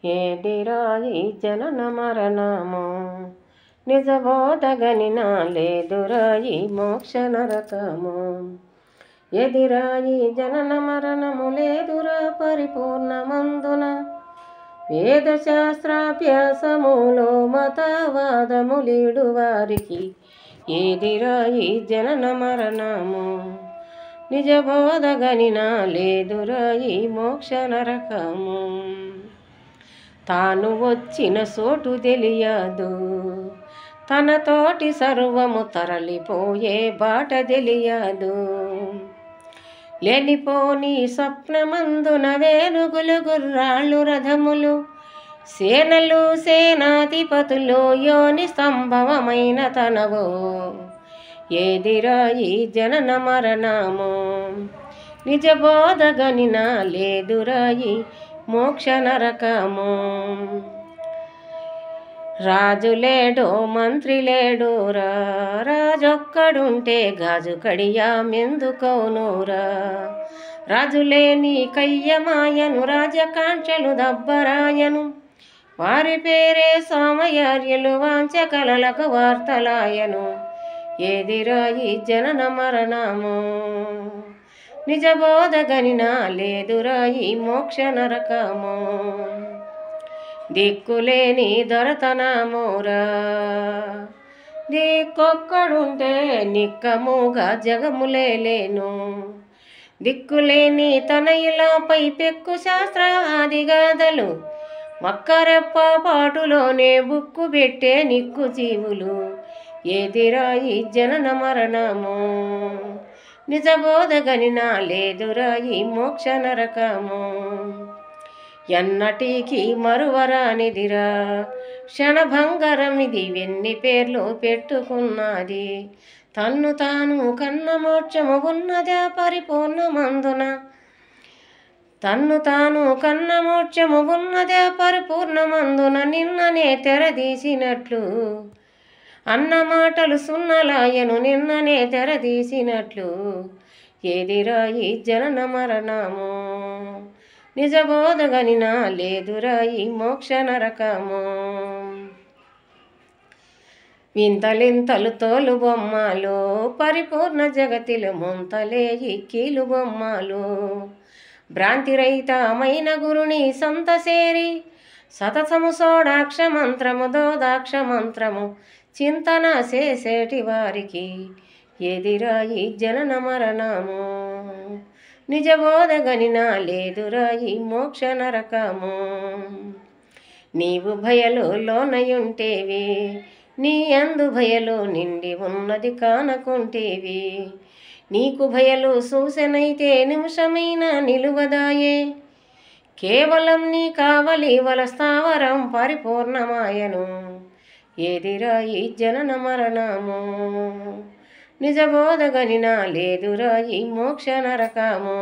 ఏదిరా ఈ జనన మరణము నిజబోధగనినా లేదురా ఈ మోక్ష నరకము. ఎదిరా ఈ జనన మరణము లేదురా పరిపూర్ణమందున వేదశాస్త్రాభ్యాసములో మతవాదములీడు వారికి. ఏదిరా ఈ జనన మరణము నిజబోధగనినా లేదురా ఈ మోక్ష నరకము. తాను వచ్చిన చోటు తెలియదు, తనతోటి సర్వము తరలిపోయే బాట తెలియదు. లేనిపోని స్వప్నమందున వేనుగులు గుర్రాళ్ళు రథములు సేనలు సేనాధిపతులు యోని సంభవమైన తనవో. ఏదిరా ఈ జనన మరణము నిజబోధగనినా లేదురా ఈ మోక్ష నరకము. రాజు లేడో మంత్రి లేడోరా, రాజొక్కడుంటే గాజు కడియా మెందుకౌనురా. రాజులేని కయ్యమాయను రాజకాంక్షలు దబ్బరాయను, వారి పేరే సోమయార్యులు వాంచకలలకు వార్తలాయను. ఏదిరా ఈ జనన మరణము నిజబోధగనినా లేదురా ఈ మోక్ష నరకము. దిక్కులేని దొరతనమోరా, దిక్కొక్కడుంటే నిక్కముగా జగములేను. దిక్కులేని తనయులపై పెక్కు శాస్త్రాది గాథలు ఒక్కరెప్ప పాటులోనే బుక్కు పెట్టే నిక్కు జీవులు. ఏదిరా ఈ జనన మరణము నిజబోధగనినా లేదురా ఈ మోక్ష నరకము. ఎన్నటికీ మరువరానిదిరా క్షణభంగరమిది వెన్ని పేర్లు పెట్టుకున్నది. తన్ను తాను కన్న మోక్షము ఉన్నదా పరిపూర్ణమందున, తన్ను తాను కన్న మోక్షము ఉన్నదా పరిపూర్ణమందున. నిన్ననే తెరదీసినట్లు అన్న మాటలు సున్నలాయను, నిన్ననే తెరదీసినట్లు. ఏదిరా ఈ జనన మరణము నిజబోధగనినా లేదురా ఈ మోక్ష నరకము. వింతలింతలు తోలు బొమ్మలు పరిపూర్ణ జగతిలో ముంతలే ఇక్కీలు బొమ్మలు. భ్రాంతిరహితమైన గురుని సంత సేరి సతతము సోడాక్ష మంత్రము దోదాక్ష మంత్రము చింతన చేసేటి వారికి. ఏదిరా ఈ జనన మరణము నిజబోధగనినా లేదురా ఈ మోక్ష నరకము. నీవు భయలు లోనయుంటేవి, నీ అందు భయలు నిండి ఉన్నది కానకుంటేవి. నీకు భయలు సూసనైతే నిమిషమైన నిలువదాయే, కేవలం నీ కావలి వల స్థావరం పరిపూర్ణమాయను. ఏదిరా ఈ జనన మరణము నిజబోధగనినా లేదురా ఈ మోక్ష నరకము.